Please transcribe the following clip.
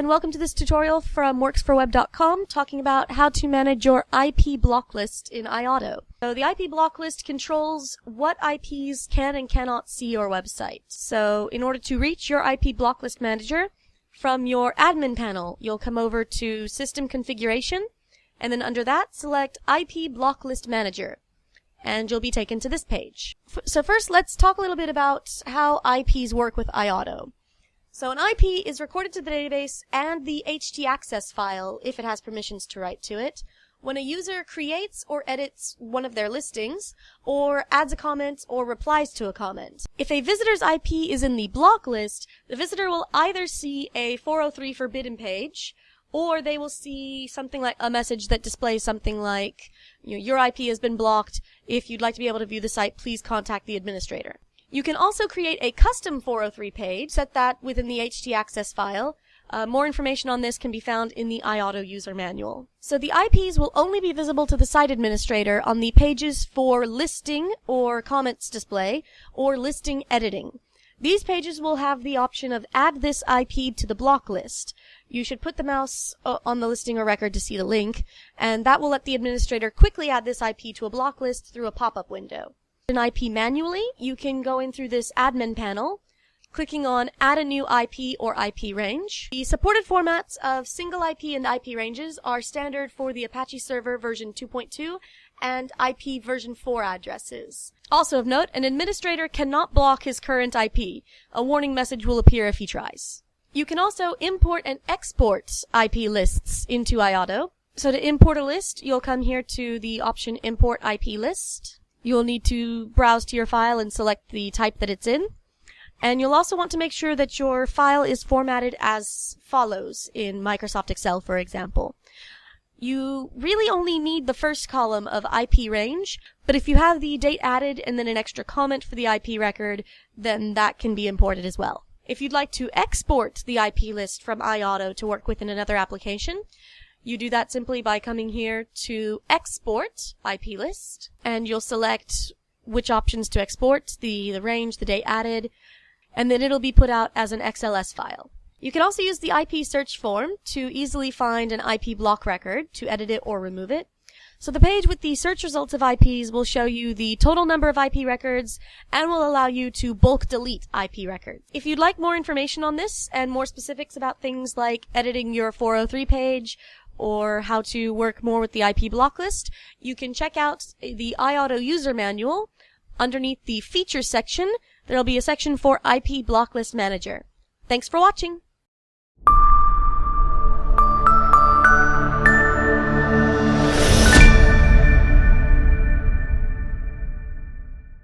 and welcome to this tutorial from worksforweb.com talking about how to manage your IP block list in iAuto. So the IP block list controls what IPs can and cannot see your website. So in order to reach your IP block list manager, from your admin panel, you'll come over to System Configuration, and then under that, select IP block list manager, and you'll be taken to this page. So first, let's talk a little bit about how IPs work with iAuto. So an IP is recorded to the database and the htaccess file, if it has permissions to write to it, when a user creates or edits one of their listings, or adds a comment or replies to a comment. If a visitor's IP is in the block list, the visitor will either see a 403 forbidden page, or they will see something like a message that displays something like, your IP has been blocked. If you'd like to be able to view the site, please contact the administrator. You can also create a custom 403 page, set that within the htaccess file. More information on this can be found in the iAuto user manual. So the IPs will only be visible to the site administrator on the pages for listing or comments display or listing editing. These pages will have the option of add this IP to the block list. You should put the mouse on the listing or record to see the link, and that will let the administrator quickly add this IP to a block list through a pop-up window. An IP manually, you can go in through this admin panel, clicking on Add a new IP or IP range. The supported formats of single IP and IP ranges are standard for the Apache server version 2.2 and IP version 4 addresses. Also of note, an administrator cannot block his current IP. A warning message will appear if he tries. You can also import and export IP lists into iAuto. So to import a list, you'll come here to the option Import IP List. You'll need to browse to your file and select the type that it's in. And you'll also want to make sure that your file is formatted as follows in Microsoft Excel, for example. You really only need the first column of IP range, but if you have the date added and then an extra comment for the IP record, then that can be imported as well. If you'd like to export the IP list from iAuto to work within another application, you do that simply by coming here to Export IP List, and you'll select which options to export, the range, the date added, and then it'll be put out as an XLS file. You can also use the IP search form to easily find an IP block record, to edit it or remove it. So the page with the search results of IPs will show you the total number of IP records and will allow you to bulk delete IP records. If you'd like more information on this and more specifics about things like editing your 403 page or how to work more with the IP block list, you can check out the iAuto user manual. Underneath the features section, there'll be a section for IP block list manager. Thanks for watching.